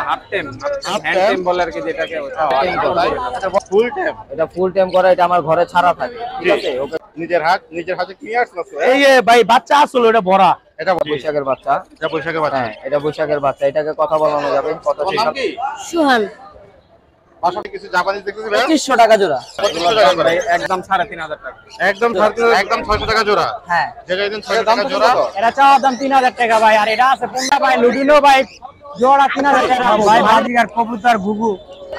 Half time hand time বলে আর কি যেটাকে ফুল টাইম। এটা ফুল টাইম করা, এটা আমার ঘরে ছাড়া থাকে, ঠিক আছে। ওকে নিজের হাতে কিনে আসলো। এই যে ভাই বাচ্চা আসলো, এটা ভরা, এটা বৈশাখের বাচ্চা। এটা বৈশাখের বাচ্চা। হ্যাঁ, এটা বৈশাখের বাচ্চা। এটাকে কথা বলানো যাবে, কথা তোমার নাম কি? সুহান। পাশাপাশি কিছু জাপানিজ দেখতেছি ভাই। 2500 টাকা জোড়া। 2500 টাকা করে। একদম 3500 টাকা। একদম 600 টাকা জোড়া। হ্যাঁ, যেটা একদম 600 টাকা জোড়া। এটা চাওয়া দাম 3000 টাকা ভাই। আর এটা আছে পোন্ডা ভাই, লুটিনো ভাই, জোড়া 3000 টাকা ভাই। বাজিগার কবুতর ঘুঘু।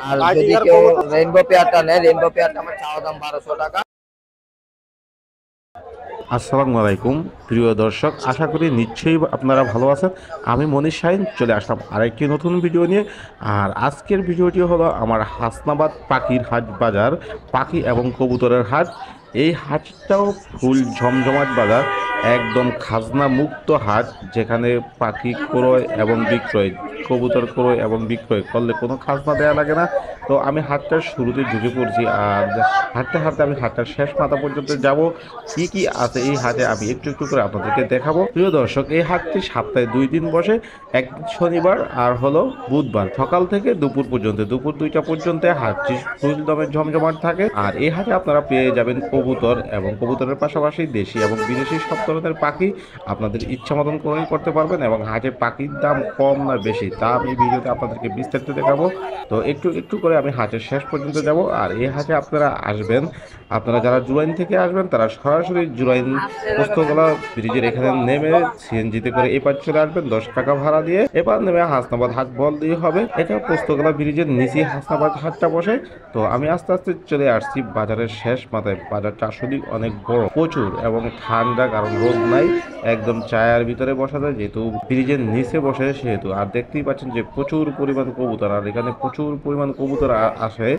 আর যদি কেউ রেইনবো পেয়ারটা নেয়, রেইনবো পেয়ারটা আমার চাওয়া দাম 1200 টাকা। আসসালামু আলাইকুম প্রিয় দর্শক, আশা করি নিশ্চয়ই আপনারা ভালো আছেন। আমি মনির শাহিন চলে আসলাম আরেকটি নতুন ভিডিও নিয়ে। আর আজকের ভিডিওটি হলো আমার হাসনাবাদ পাখির হাট বাজার, পাখি এবং কবুতরের হাট। এই হাটটাও ফুল জমজমাট বাজার, একদম খাজনা মুক্ত হাট, যেখানে পাখি ক্রয় এবং বিক্রয়, কবুতর ক্রয় এবং বিক্রয় করলে কোনো খাজনা দেওয়া লাগে না। তো আমি হাটটার শুরুতে ঢুকে পড়ছি, আর হাঁটতে হাঁটতে আমি হাটটার শেষ মাথা পর্যন্ত যাব। কি কি আছে এই হাটে আমি একটু একটু করে আপনাদেরকে দেখাবো। প্রিয় দর্শক, এই হাটটি সপ্তাহে 2 দিন বসে, এক শনিবার আর হলো বুধবার, সকাল থেকে দুপুর পর্যন্ত, দুপুর 2টা পর্যন্ত হাটটি ফুল দমে জমজমাট থাকে। আর এই হাটে আপনারা পেয়ে যাবেন কবুতর এবং কবুতরের পাশাপাশি দেশি এবং বিদেশি সব ধরনের পাখি আপনাদের ইচ্ছা মতন ক্রয় করতে পারবেন। এবং হাটে পাখির দাম কম না বেশি তা আমি এই ভিডিওতে আপনাদেরকে বিস্তারিত দেখাবো। তো একটু একটু করে আমি হাটের শেষ পর্যন্ত যাব। আর এই হাটে আপনারা আসবেন, আপনারা যারা জুরাইন থেকে আসবেন তারা সরাসরি জুরাইন পোস্তগোলা ব্রিজের এখানে নেমে সিএনজিতে করে এপার চলে আসবেন, 10 টাকা ভাড়া দিয়ে। এবার নেমে হাসনাবাদ হাট বল দিয়ে হবে। এটা পোস্তগোলা ব্রিজের নিচে হাসনাবাদ হাটটা বসে। তো আমি আস্তে আস্তে চলে আসছি বাজারের শেষ মাথায়। বাজারটা আসলে অনেক বড়, প্রচুর এবং ঠান্ডা, কারণ রোদ নাই, একদম চায়ের ভিতরে বসা যায় যেহেতু ব্রিজের নিচে বসে সেহেতু। আর দেখতেই পাচ্ছেন যে প্রচুর পরিমাণ কবুতর, আর এখানে প্রচুর পরিমাণ কবুতর আসে।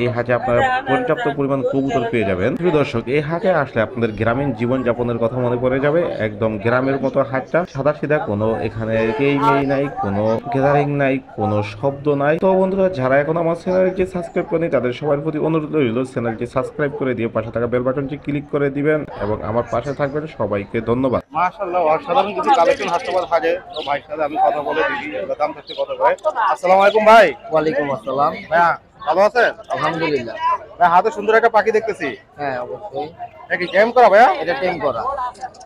এই হাটে আপনারা পর্যাপ্ত পরিমাণ কবুতর পেয়ে যাবেন। প্রিয় দর্শক, এই হাটে আসলে আপনাদের গ্রামীণ জীবন যাপনের কথা মনে পড়ে যাবে। একদম গ্রামের মতো হাটটা, সাদা সিধা, কোনো এখানে কেই নাই, কোনো গ্যাদারিং নাই, কোনো শব্দ নাই। তো বন্ধুরা, যারা এখন আমার চ্যানেলটি সাবস্ক্রাইব করেনি তাদের সবার প্রতি অনুরোধ রইল চ্যানেলটি সাবস্ক্রাইব করে দিয়ে পাশে থাকা বেল বাটনটি ক্লিক করে দিবেন এবং আমার পাশে থাকবেন। সবাইকে ধন্যবাদ। মাশাআল্লাহ, অসাধারণ কিছু কালেকশন হাসনাবাদ হাটে। তো ভাইয়ের সাথে আমি কথা বলে দেখি দাম থাকতে কত করে। আসসালামু আলাইকুম ভাই। ওয়ালাইকুম আসসালাম। ভাইয়া ভালো আছেন? আলহামদুলিল্লাহ। ভাই হাতে সুন্দর একটা পাখি দেখতেছি। হ্যাঁ, অবশ্যই। এটা কি টেম করা ভাইয়া? এটা টেম করা,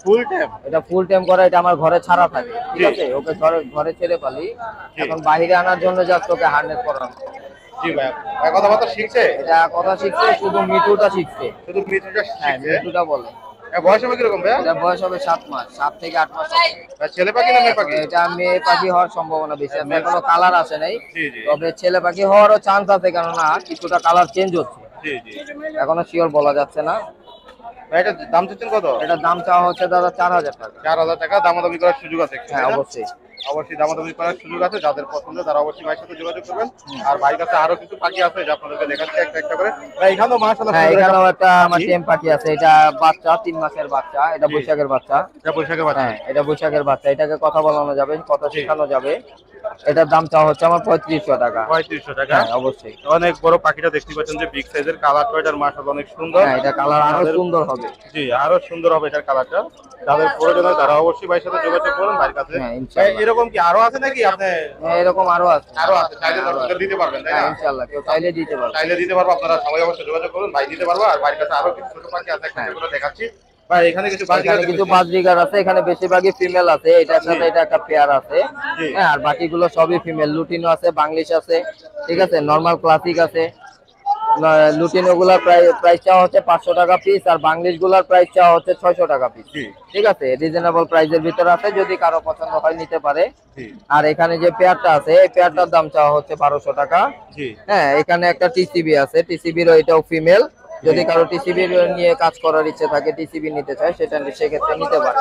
ফুল টেম। এটা ফুল টাইম করা। এটা আমার ঘরে ছাড়া থাকে, ঠিক আছে। ওকে ঘরে ছেড়ে পালি, এখন বাইরে আনার জন্য জাস্ট ওকে হার্নেস করানো। জি ভাইয়া। ভাই কথাবার্তা শিখছে? এটা কথা শিখছে, শুধু মিঠুটা শিখছে। শুধু মিত্রটা হ্যাঁ, শিখছে। মিঠুটা বলে। বয়স হবে কিরকম ভাইয়া? এটা বয়স হবে 7 মাস, 7 থেকে 8 মাস হবে। ভাই ছেলে পাখি না মেয়ে পাখি? এটা মেয়ে পাখি হওয়ার সম্ভাবনা বেশি আছে, এখনো কালার আসে নাই। জি জি তবে ছেলে পাখি হওয়ারও চান্স আছে, কেননা কিছুটা কালার চেঞ্জ হচ্ছে, জি জি। এখনো শিওর বলা যাচ্ছে না। ভাই এটা দাম চাচ্ছেন কত? এটার দাম চাওয়া হচ্ছে দাদা 4000 টাকা। 4000 টাকা। দামাদামি করার সুযোগ আছে? হ্যাঁ, অবশ্যই। অবশ্যই দামাদামি করার সুযোগ আছে। যাদের পছন্দ তারা অবশ্যই ভাইয়ের সাথে যোগাযোগ করবেন। আর ভাইয়ের কাছে আরো কিছু পাখি আছে যা আপনাদেরকে দেখাচ্ছি একটা একটা করে। ভাই এখানেও মাশাআল্লাহ হ্যাঁ, সুন্দর এখানেও একটা আমার পাখি। টেম পাখি আছে। এটা বাচ্চা, 3 মাসের বাচ্চা। এটা জি। বৈশাখের বাচ্চা। এটা বৈশাখের বাচ্চা। হ্যাঁ, এটা বৈশাখের বাচ্চা। এটাকে কথা বলানো যাবে, কথা শেখানো যাবে। এটার দাম চাওয়া হচ্ছে আমার 3500 টাকা। 3500 টাকা। হ্যাঁ, অবশ্যই। অনেক বড় পাখিটা দেখতে পাচ্ছেন যে বিগ সাইজের, কালারটা এটার মাশাআল্লাহ অনেক সুন্দর। হ্যাঁ, এটা কালার আরো সুন্দর হবে। জি, আরো সুন্দর হবে এটার কালারটা। যাদের প্রয়োজন হয় তারা অবশ্যই ভাইয়ের সাথে যোগাযোগ করুন ভাইয়ের কাছে। হ্যাঁ, ভাই ইনশাআল্লাহ। এরকম কি আরো আছে নাকি আপনি? হ্যাঁ, এরকম আরো আছে। আরো আছে, চাইলে দর্শকদের দিতে পারবেন তাই হ্যাঁ, না? ইনশাআল্লাহ, কেউ চাইলে দিতে পারবে। চাইলে দিতে পারবো, আপনারা সবাই অবশ্যই যোগাযোগ করুন, ভাই দিতে পারবো। আর ভাইয়ের কাছে আরো কিছু ছোট পাখি আছে, একটা করে দেখাচ্ছি। ভাই এখানে কিছু এখানে কিছু বাজরিগার আছে, এখানে বেশিরভাগই ফিমেল আছে। এটার সাথে এটা একটা পেয়ার আছে। জি। হ্যাঁ, আর বাকিগুলো সবই ফিমেল। লুটিনো আছে, বাংলিশ আছে, ঠিক আছে, নরমাল ক্লাসিক আছে। লুটিনো গুলার প্রাইস চাওয়া হচ্ছে 500 টাকা পিস, আর বাংলিশ গুলার প্রাইস চাওয়া হচ্ছে 600 টাকা পিস। জি। ঠিক আছে, রিজনেবল প্রাইসের ভিতরে আছে, যদি কারো পছন্দ হয় নিতে পারে। জি। আর এখানে যে পেয়ারটা আছে, এই পেয়ারটার দাম চাওয়া হচ্ছে 1200 টাকা। জি। হ্যাঁ, এখানে একটা টিসিবি আছে, টিসিবিরও এটাও ফিমেল। যদি কারো টিসিবি নিয়ে কাজ করার ইচ্ছে থাকে, টিসিবি নিতে চায়, সেক্ষেত্রে নিতে পারে।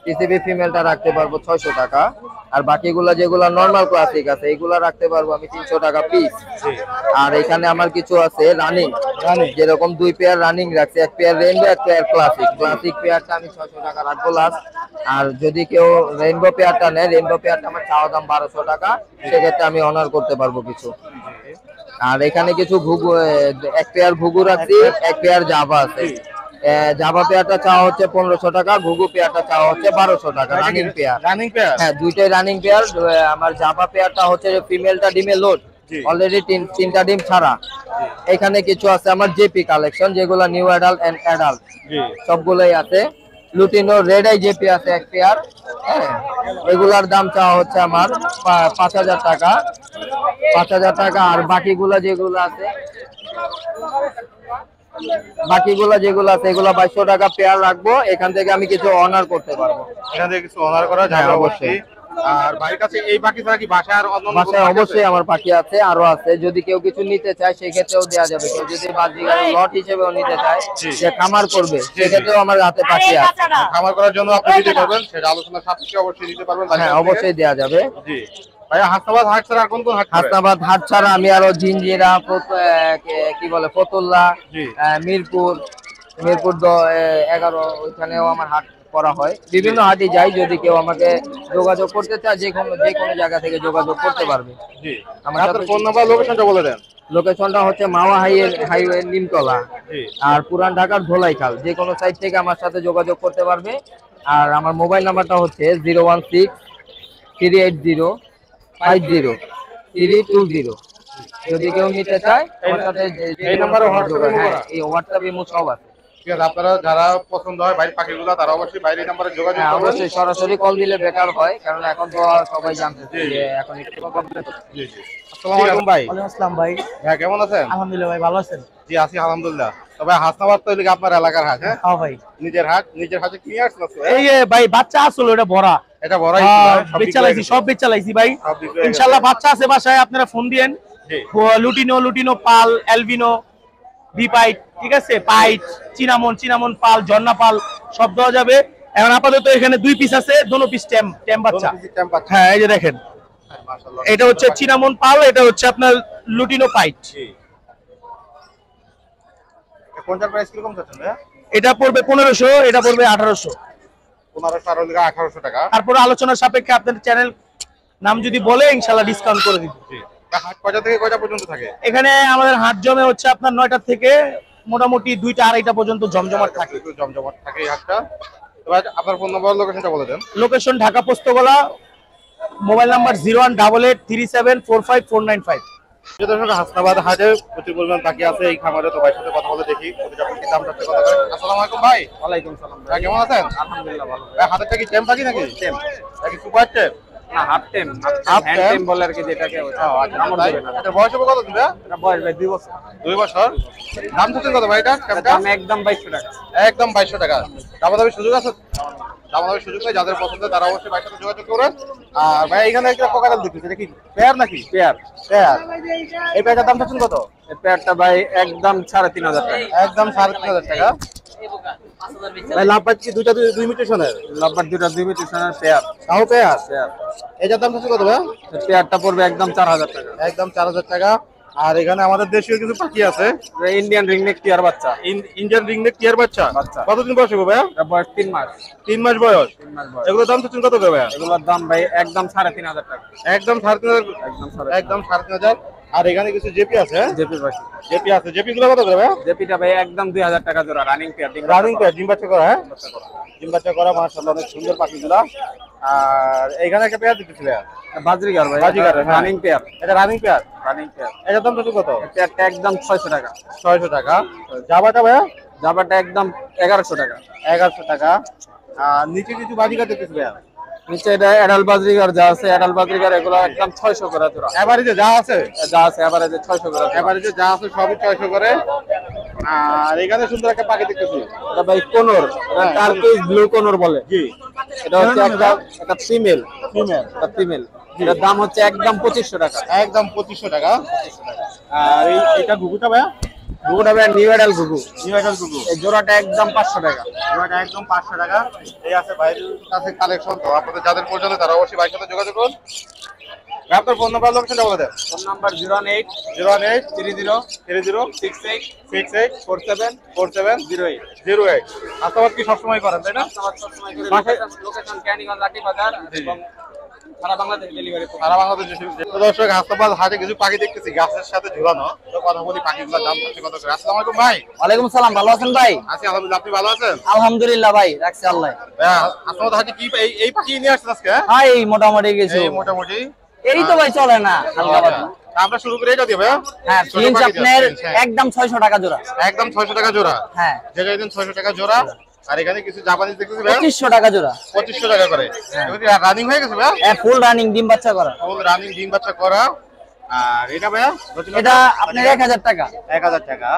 টিসিবি ফিমেলটা রাখতে পারবো 600 টাকা। আর বাকিগুলা যেগুলা নরমাল ক্লাসিক আছে, এগুলা রাখতে পারবো আমি 300 টাকা পিস। আর এখানে আমার কিছু আছে রানিং, যেরকম 2 পেয়ার রানিং রাখছি, এক পেয়ার রেইনবো, এক পেয়ার ক্লাসিক। ক্লাসিক পেয়ারটা আমি 600 টাকা রাখবো লাস্ট। আর যদি কেউ রেইনবো পেয়ারটা নেয়, রেইনবো পেয়ারটা আমার চাওয়া দাম 1200 টাকা, সেক্ষেত্রে আমি অনার করতে পারবো কিছু। আর এখানে কিছু ঘুঘু, এক পেয়ার ঘুঘু রাখছি, এক পেয়ার জাভা আছে। জাভা পেয়ারটা চাওয়া হচ্ছে 1500 টাকা, ঘুঘু পেয়ারটা চাওয়া হচ্ছে 1200 টাকা রানিং পেয়ার। Running pair? হ্যাঁ, দুইটাই রানিং পেয়ার। আমার জাভা পেয়ারটা হচ্ছে ফিমেলটা ডিমে লোড, অলরেডি তিনটা ডিম ছাড়া। এখানে কিছু আছে আমার জেপি কালেকশন, যেগুলো নিউ অ্যাডাল্ট এন্ড অ্যাডাল্ট সবগুলোই আছে। লুটিনো রেড আই জেপি আছে এক পেয়ার। হ্যাঁ, এগুলার দাম চাওয়া হচ্ছে আমার 5000 টাকা, 5000 টাকা। আর বাকিগুলা যেগুলো আছে এগুলা 2200 টাকা পেয়ার রাখবো। এখান থেকে আমি কিছু অনার করতে পারবো। এখান থেকে কিছু অনার করা যাবে অবশ্যই। আর ভাইয়ের কাছে এই পাখি ছাড়া কি বাসায় আর অন্য বাসায় অবশ্যই আমার পাখি আছে, আরো আছে। যদি কেউ কিছু নিতে চায় সেক্ষেত্রেও দেওয়া যাবে। কেউ যদি বাজিগার লট হিসেবেও নিতে চায়, যে খামার করবে, সেক্ষেত্রেও আমার হাতে পাখি আছে। খামার করার জন্য আপনি দিতে পারবেন, সেটা আলোচনা সাপেক্ষে অবশ্যই দিতে পারবেন। হ্যাঁ, অবশ্যই দেওয়া যাবে। জি ভাইয়া, হাসনাবাদ হাট ছাড়া আর কোন কোন হাট? হাসনাবাদ হাট ছাড়া আমি আরো জিঞ্জিরা, কি বলে ফতুল্লা, মিরপুর 11 ওইখানেও আমার হাট করা হয়। বিভিন্ন হাটে যাই। যদি কেউ আমাকে যোগাযোগ করতে চায়, যে কোনো জায়গা থেকে যোগাযোগ করতে পারবে। জি, আমার আপনার ফোন নাম্বার, লোকেশনটা বলে দেন। লোকেশনটা হচ্ছে মাওয়া হাইওয়ে নিমতলা, আর পুরান ঢাকার ধোলাইখাল। যে কোনো সাইড থেকে আমার সাথে যোগাযোগ করতে পারবে। আর আমার মোবাইল নাম্বারটা হচ্ছে 016-380-50-320। যদি কেউ নিতে চায় আমার সাথে এই নাম্বারে হোয়াটসঅ্যাপে এই হোয়াটসঅ্যাপ ইমো সব আছে। ঠিক আছে, আপনারা যারা পছন্দ হয় বাইরের পাখিগুলো, তারা অবশ্যই বাইরের নাম্বারে যোগাযোগ করবেন। অবশ্যই সরাসরি কল দিলে বেটার হয়, কারণ এখন তো সবাই জানতেছে যে এখন একটু প্রবলেম। জি জি। আসসালামু আলাইকুম ভাই। ওয়ালাইকুম আসসালাম ভাই। হ্যাঁ, কেমন আছেন? আলহামদুলিল্লাহ ভাই, ভালো আছেন? জি আছি আলহামদুলিল্লাহ। তবে হাসনাবাদ তো এদিকে আপনার এলাকার হাট? হ্যাঁ হ্যাঁ ভাই, নিজের হাট, নিজের হাটে কি আসছে? এই যে ভাই বাচ্চা আসলো, এটা ভরা, এটা বড়াই বেচালাইছি, সব বেচালাইছি ভাই। ইনশাআল্লাহ বাচ্চা আছে বাসায়, আপনারা ফোন দিয়েন। লুটিনো পাল, অ্যালবিনো, বিপাইট, ঠিক আছে, পাইট, চিনামন পাল, ঝর্ণা পাল সব দেওয়া যাবে। এখন আপাতত এখানে 2 পিস আছে, দোনো পিস ট্যাম বাচ্চা। হ্যাঁ, এই যে দেখেন, এটা হচ্ছে চিনামন পাল, এটা হচ্ছে আপনার লুটিনো পাইট। কোনটার প্রাইস কিরকম যাচ্ছে ভাই? এটা পড়বে 1500, এটা পড়বে 1800। 1500 আর 1800 টাকা। তারপরে আলোচনার সাপেক্ষে আপনাদের চ্যানেল নাম যদি বলে ইনশাআল্লাহ ডিসকাউন্ট করে দিব। হাট কয়টা থেকে কয়টা পর্যন্ত থাকে? এখানে আমাদের হাট জমে হচ্ছে আপনার 9টা থেকে মোটামুটি 2টা 2:30টা পর্যন্ত জমজমাট থাকে। একটু জমজমাট থাকে এই হাটটা। এবার আপনার ফোন নাম্বার, লোকেশনটা বলে দেন। Location Dhaka Postogola, mobile number 018837454995। Hasnabad হাটে প্রচুর পরিমাণ পাখি আছে এই খামারে। তো ভাইয়ের সাথে কথা বলে দেখি কি দাম চাচ্ছে, কথা বলেন। আসসালামু আলাইকুম ভাই। ওয়ালাইকুম সালাম। ভাই কেমন আছেন? আলহামদুলিল্লাহ ভালো। ভাই হাতেরটা কি টেম পাখি নাকি? টেম নাকি সুপার টেম? না, half time, half hand time time বলে আর কি, যেটাকে এটা বয়স হবে কত দিবে? এটা বয়স ভাই 2 বছর। 2 বছর। দাম চাচ্ছেন কত ভাই এটা? দাম একদম 2200 টাকা। একদম 2200 টাকা। দামাদামি সুযোগ আছে? দামাদামি সুযোগ নেই, যাদের পছন্দ তারা অবশ্যই ভাইয়ের সাথে যোগাযোগ করবেন। আর ভাই এখানে একটা কোকারেল দেখতেছি, এটা কি পেয়ার নাকি? পেয়ার। এই পেয়ারটার দাম চাচ্ছেন কত? এই পেয়ারটা ভাই একদম 3500 টাকা। একদম 3500 টাকা। ভাই লাভ পাচ্ছি দুইটা 2 মিউটেশনের। লাভবার দুটো 2 মিউটেশনের পেয়ার। তাও পেয়ার? পেয়ার। এটার দাম চাচ্ছেন কত ভাই? এই পেয়ারটা পড়বে একদম 4000 টাকা। একদম 4000 টাকা। আর এখানে আমাদের দেশীয় কিছু পাখি আছে, ইন্ডিয়ান রিংনেক টিয়ার বাচ্চা। ইন্ডিয়ান রিংনেক টিয়ার বাচ্চা। কতদিন বয়স হবে ভাই? এটা বয়স 3 মাস। 3 মাস বয়স। 3 মাস বয়স। এগুলোর দাম চাচ্ছেন কত করে ভাই? এগুলোর দাম ভাই একদম 3500 টাকা। একদম 3500। একদম একদম 3500। আর এখানে কিছু জেপি আছে। জেপি বাচ্চা। জেপি আছে। জেপি গুলো কত করে ভাই? জেপিটা ভাই একদম 2000 টাকা জোড়া, রানিং পেয়ার। রানিং পেয়ার, ডিম বাচ্চা করা। হ্যাঁ, ডিম বাচ্চা করা, মাশাআল্লাহ অনেক সুন্দর পাখিগুলা। আর এখানে একটা পেয়ার দিতেছি ভাই, বাজরিগার ভাই, বাজিগার, হ্যাঁ। Running pair. এটা রানিং পেয়ার। Running pair. এটার দাম কত? পেয়ারটা একদম 600 টাকা। 600 টাকা। জাবাটা ভাই? জাবাটা একদম 1100 টাকা। 1100 টাকা। আর নিচে কিছু বাজিগার দিতেছি ভাই। নিচে এটা অ্যাডাল বাজরিগার যা আছে, অ্যাডাল বাজরিগার এগুলো একদম 600 করে জোড়া। এভারেজে যা আছে, এভারেজে 600 করে জোড়া। এভারেজে যা আছে সবই 600 করে। আর এখানে সুন্দর একটা পাখি দেখতেছি, এটা ভাই কোনর, এটা টার্কিশ ব্লু কোনর বলে। জি, এটা হচ্ছে একটা ফিমেল। এটা ফিমেল। এটার দাম হচ্ছে একদম 2500 টাকা। একদম 2500 টাকা। আর এইটা ঘুঘুটা ভাই? ঘুঘুটা ভাই নিউ অ্যাডাল ঘুঘু। নিউ অ্যাডাল ঘুঘু। এই জোড়াটা একদম 500 টাকা। জোড়াটা একদম 500 টাকা। এই আছে ভাইয়ের কাছে কালেকশন। তো আপনাদের যাদের প্রয়োজন তারা অবশ্যই ভাইয়ের সাথে যোগাযোগ করুন। আপনার ফোন নাম্বার, লোকেশনটা বলে দেন। Phone number 08 08 30 30 68 68 47 47 08। 08। আশাবাদ কি সবসময় করেন তাই না? লোকেশন ক্যানিগঞ্জ লাঠি বাজার এবং সারা বাংলাদেশ ডেলিভারি। সারা বাংলাদেশ। তো দর্শক হাসনাবাদ হাটে কিছু পাখি দেখতেছি গাছের সাথে ঝুলানো, তো কথা বলি পাখিগুলোর দাম হচ্ছে কত করে। আসসালামু আলাইকুম ভাই। ওয়ালাইকুম সালাম, ভালো আছেন ভাই? আছি আলহামদুলিল্লাহ, আপনি ভালো আছেন? আলহামদুলিল্লাহ ভাই, রাখছি আল্লাহ। হাসনাবাদ হাটে কি এই পাখি নিয়ে আসছেন আজকে? ভাই মোটামুটি কিছু, এই মোটামুটি এই তো ভাই চলে না, হালকা পাতলা। আমরা শুরু করে এটা দিয়ে ভাই। হ্যাঁ, প্রিন্স আপনার একদম 600 টাকা জোড়া। একদম 600 টাকা জোড়া। হ্যাঁ, যেটা একদম 600 টাকা জোড়া। আর এখানে কিছু জাপানিজ দেখতেছি ভাই 2500 টাকা জোড়া। 2500 টাকা করে। এগুলো কি রানিং হয়ে গেছে ভাই? হ্যাঁ, ফুল রানিং, ডিম বাচ্চা করা। ফুল রানিং ডিম বাচ্চা করা। আর এটা ভাই এটা আপনার 1000 টাকা। 1000 টাকা।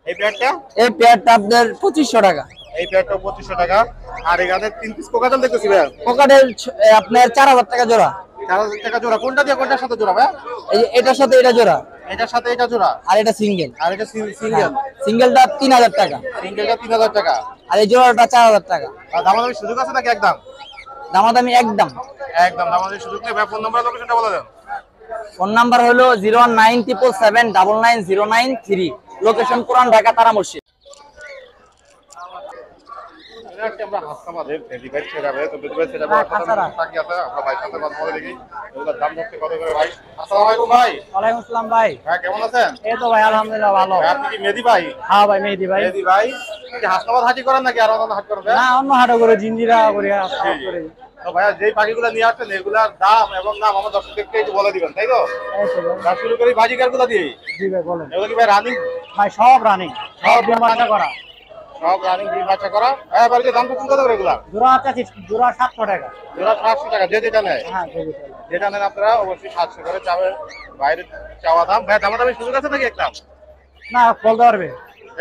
এই পেয়ারটা? এই পেয়ারটা আপনার 2500 টাকা। এই পেয়ারটা 2500 টাকা। আর এখানে 3 পিস কোকাটেল দেখতেছি ভাই। কোকাটেল আপনার 4000 টাকা জোড়া। 4000 টাকা জোড়া। কোনটা দিয়ে কোনটার সাথে জোড়া ভাই? এই যে এটার সাথে এটা জোড়া, এটার সাথে এটা জোড়া। আর এটা সিঙ্গেল। আর এটা সিঙ্গেল। সিঙ্গেলটা 3000 টাকা, সিঙ্গেলটা 3000 টাকা। আর এই জোড়াটা 4000 টাকা। আর দামাদামি সুযোগ আছে নাকি একদম? দামাদামি একদম। একদম দামাদামি সুযোগ নেই ভাই। ফোন নাম্বার লোকেশনটা বলে দেন। ফোন নাম্বার হলো 01977790993, লোকেশন পুরান ঢাকা তারা মসজিদ। আমরা হাসনাবাদের ডেলিভারি ছেড়ে যাবে, তো ডেলিভারি ছেড়ে যাবে বাকি আছে। আমরা ভাই সাথে কথা বলে দেখি এগুলোর দাম হচ্ছে কত করে ভাই। আসসালামু আলাইকুম ভাই। ওয়ালাইকুম আসসালাম ভাই। ভাই কেমন আছেন? এই তো ভাই আলহামদুলিল্লাহ ভালো। ভাই, আপনি কি মেহেদী ভাই? হ্যাঁ ভাই, মেহেদী ভাই। মেহেদী ভাই কি হাসনাবাদ হাটি করেন নাকি আর অন্য হাট করেন ভাই? না, অন্য হাটে করে জিঞ্জিরা করে করে। তো ভাইয়া যেই পাখিগুলো নিয়ে আসছেন এগুলার দাম এবং নাম আমার দর্শকদেরকে একটু বলে দিবেন, তাই তো? তার শুরু করি বাজিকারগুলো দিয়ে। জি ভাই বলেন। এগুলো কি ভাই রানিং? ভাই সব রানিং, সব ডিম বাচ্চা করা। সব রানিং ডিম বাচ্চা করা। হ্যাঁ বাড়িতে দাম কত করে এগুলা? জোড়া আছে, জোড়া 700 টাকা। জোড়া 700 টাকা। যে যেটা নেয়, হ্যাঁ, যেটা নেন আপনারা অবশ্যই 700 করে চাবে। বাইরে চাওয়া দাম ভাই দামাদামি সুযোগ আছে নাকি একদম? না, বলতে পারবে।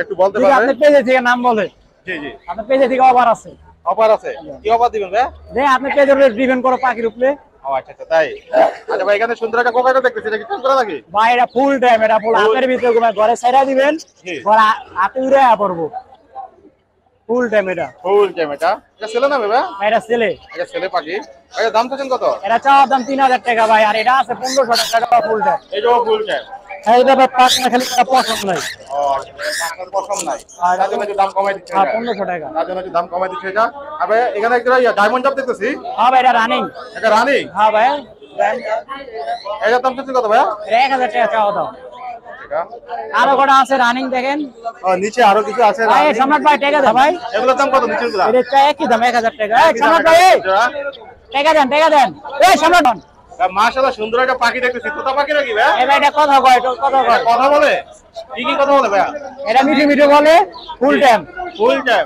একটু বলতে আপনি পারবেন? পেজে থেকে নাম বলে। জি জি। আপনার পেজে থেকে অফার আছে। অফার আছে? কি অফার দিবেন ভাই? যে আপনি পেজে ডিপেন্ড করো পাখির উপরে। ও আচ্ছা আচ্ছা তাই। আচ্ছা ভাই এখানে সুন্দর একটা কোকাটা দেখতেছি, এটা কি টান করা নাকি? ভাই এটা ফুল টাইম, এটা ফুল হাতের ভিতরে ঘরে ছাইরা দিবেন, জি। ঘরে হাতে উড়ে পড়বো। ফুল টাইম এটা। Full time. এটা ছেলে না ভাই? এটা ছেলে। এটা ছেলে পাখি। এটা দাম চাচ্ছেন কত? এটা চাওয়া দাম 3000 টাকা ভাই, আর এটা আছে 1500 টাকা ফুল টাইম। এটাও ফুল টাইম। এটা ভাই পাঁচ না, খালি এটা পছন্দ নাই। ও আপনার পছন্দ নাই, তার জন্য একটু দাম কমাই দিচ্ছে। হ্যাঁ, 1500 টাকা। তার জন্য একটু দাম কমাই দিচ্ছে এটা। আর ভাই এখানে একটা ডায়মন্ড জাপ দেখতেছি, হ্যাঁ ভাই, এটা রানিং। এটা রানি। হ্যাঁ ভাই, এটার দাম চাচ্ছেন কত ভাই? এটা 1000 টাকা চাওয়া দাম। এটা আরো কটা আছে রানিং, দেখেন ও নিচে আরো কিছু আছে ভাই। রানি। সম্রাট ভাই টাকা দেন ভাই। এগুলোর দাম কত নিচে গুলা? এটা চাই কি দাম? 1000 টাকা। এই সম্রাট ভাই, টাকা দেন, টাকা দেন। এই সম্রাট ভাই, মাশাআল্লাহ সুন্দর একটা পাখি দেখতেছি। তোতা পাখি নাকি ভাই? এই ভাই এটা কথা কয়, কথা কয়। কথা বলে? কি কি কথা বলে ভাই? এটা মিঠে মিঠে বলে, ফুল টাইম। Full time.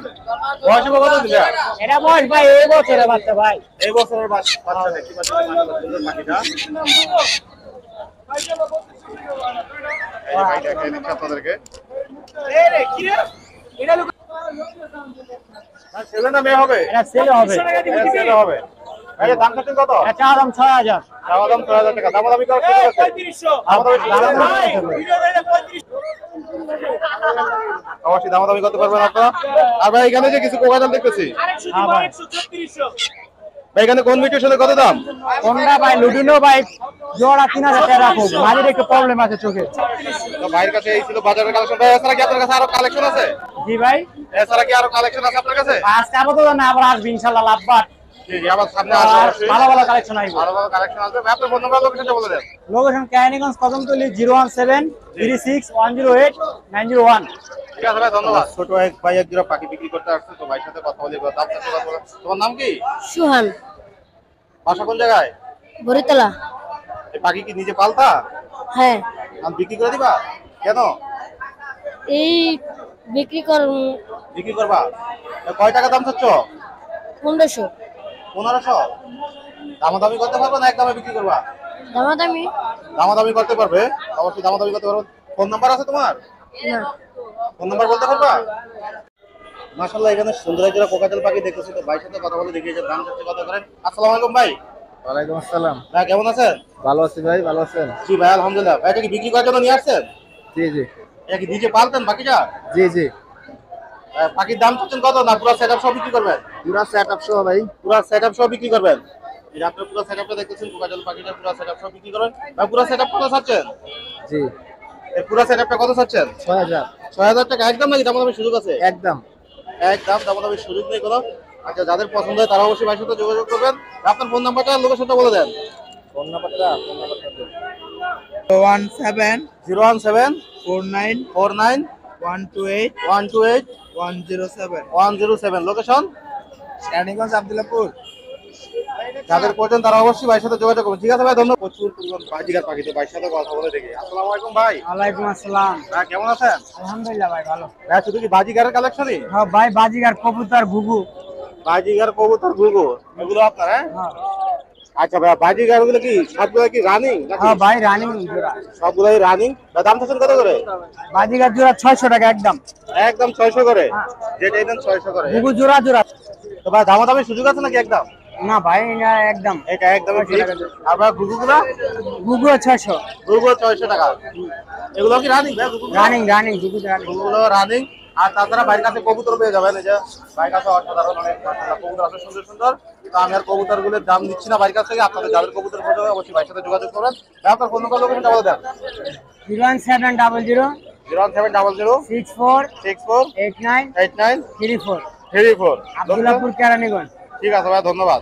বয়স কত দিলা? এটা বয়স ভাই এই বছরের বাচ্চা ভাই। এই বছরের বাচ্চা দেখতে পাচ্ছেন মাশাআল্লাহ সুন্দর পাখিটা। এই যে ভাইটা কে দিচ্ছে আপনাদেরকে। এটা না ছেলে না মেয়ে হবে? এটা ছেলে হবে। এটা ছেলে হবে। এই যে দাম চাচ্ছেন কত? এটা চাওয়া দাম 6000। চাওয়া দাম 6000 টাকা। দামাদামি করার সুযোগ আছে? অবশ্যই দামাদামি করতে পারবেন আপনারা। আর ভাই এখানে যে কিছু কোকাটাল দেখতেছি, ভাই এখানে কোন মিউটেশনের কত দাম? কোনটা ভাই? লুটিনো ভাই জোড়া 3000 টাকা রাখো, মাঝে একটু প্রবলেম আছে চোখে। তো ভাইয়ের কাছে এই ছিল বাজারের কালেকশন। ভাই এছাড়া কি আপনার কাছে আরো কালেকশন আছে? জি ভাই, এছাড়া কি আরো কালেকশন আছে আপনার কাছে? আজকে আপাতত না, আবার আসবে ইনশাআল্লাহ লাভবাট। জি জি, আবার সামনে আসবে অবশ্যই। ভালো ভালো কালেকশন আসবে। ভালো ভালো কালেকশন আসবে। ভাই আপনার ফোন নাম্বার লোকেশনটা বলে দেন। লোকেশন কেরানীগঞ্জ, কদমতলী, 01736108901। ঠিক আছে ভাই, ধন্যবাদ। ছোট এক ভাই এক জোড়া পাখি বিক্রি করতে আসছে, তো ভাইয়ের সাথে কথা বলি। দাম চাচ্ছে কথা বলে। তোমার নাম কি? সুহান, বাসা কোন জায়গায়? বরিতলা। এই পাখি কি নিজে পালতা? হ্যাঁ, আমি বিক্রি করে দিবা? কেন এই বিক্রি কর বিক্রি করবা? কয় টাকা দাম চাচ্ছ? 1500। 1500। দামাদামি করতে পারবে না একদমে বিক্রি করবা? দামাদামি দামাদামি করতে পারবে, অবশ্যই দামাদামি করতে পারবে। ফোন নাম্বার আছে তোমার? না। ফোন নাম্বার বলতে পারবা? মাশাআল্লাহ এখানে সুন্দর একটা কোকাটেল পাখি দেখতেছি, তো ভাইয়ের সাথে কথা বলে দেখি যে দাম চাচ্ছে কত করে। আসসালামু আলাইকুম ভাই। ওয়ালাইকুম আসসালাম। ভাই কেমন আছেন? ভালো আছি ভাই, ভালো আছেন? জি ভাই আলহামদুলিল্লাহ। ভাই এটা কি বিক্রি করার জন্য নিয়ে আসছেন? জি জি এটা কি নিজে পালতেন পাখিটা? জি জি। পাখির দাম চাচ্ছেন কত? না পুরো সেটআপ সব বিক্রি করবেন? পুরা সেটআপ সহ ভাই। পুরো সেটআপ সব বিক্রি করবেন? এই যে আপনি পুরো সেটআপটা দেখতেছেন, কোকাটেল পাখিটা পুরো সেটআপ সব বিক্রি করবেন। ভাই পুরো সেটআপ কত চাচ্ছেন? জি, এই পুরো সেটআপটা কত চাচ্ছেন? 6000। 6000 টাকা একদম নাকি দামাদামি সুযোগ আছে? একদম একদম দামাদামি সুযোগ নেই কোনো। আচ্ছা যাদের পছন্দ হয় তারা অবশ্যই ভাইয়ের সাথে যোগাযোগ করবেন। আপনার ফোন নাম্বারটা লোকেশনটা বলে দেন। ফোন নাম্বারটা 017 49 49 128 128 107 107 লোকেশন রানীগঞ্জ আব্দুল্লাহপুর। যাদের প্রয়োজন তারা অবশ্যই ভাইয়ের সাথে যোগাযোগ করুন। ঠিক আছে ভাই, ধন্যবাদ। প্রচুর পরিমাণ বাজিগার পাখি, তো ভাইয়ের সাথে কথা বলে দেখি। আসসালামু আলাইকুম ভাই। ওয়ালাইকুম আসসালাম। হ্যাঁ, কেমন আছেন? আলহামদুলিল্লাহ ভাই ভালো। ভাই শুধু কি বাজিগারের কালেকশনই? হ্যাঁ ভাই, বাজিগার, কবুতর, ঘুঘু। বাজিগার, কবুতর, ঘুঘু এগুলো আপনার? হ্যাঁ, হ্যাঁ আচ্ছা ভাই, বাজিগার গুলো কি সবগুলো কি রানিং নাকি? হ্যাঁ ভাই, রানিং জোড়া। সবগুলোই রানিং। দাম চাচ্ছেন কত করে? বাজিগার জোড়া 600 টাকা একদম। একদম 600 করে, যেটা একদম 600 করে। ঘুঘু জোড়া জোড়া। তো ভাই দামাদামি সুযোগ আছে নাকি একদম? না ভাই, না একদম। এটা একদম ঠিক। আর ভাই ঘুঘুগুলো? ঘুঘু 600। ঘুঘু 600 টাকা। এগুলো কি রানিং ভাই? ঘুঘুগুলো রানিং রানিং ঘুঘু রানিং। ঘুঘুগুলো রানিং। আর তাছাড়া বাইরের কাছে কবুতর পেয়ে যাবেন। এই যে বাইরের কাছে অসাধারণ অনেক মাশাআল্লাহ কবুতর আছে, সুন্দর সুন্দর। তো আমি আর কবুতরগুলোর দাম দিচ্ছি না বাইরের কাছ থেকে। আপনাদের যাদের কবুতর প্রয়োজন হবে অবশ্যই ভাইয়ের সাথে যোগাযোগ করবেন। ভাই আপনার ফোন নাম্বার লোকেশনটা বলে দেন। 01700 01700 64 64 89 89 34। 34। আব্দুল্লাহপুর, কেরানীগঞ্জ। ঠিক আছে ভাই, ধন্যবাদ।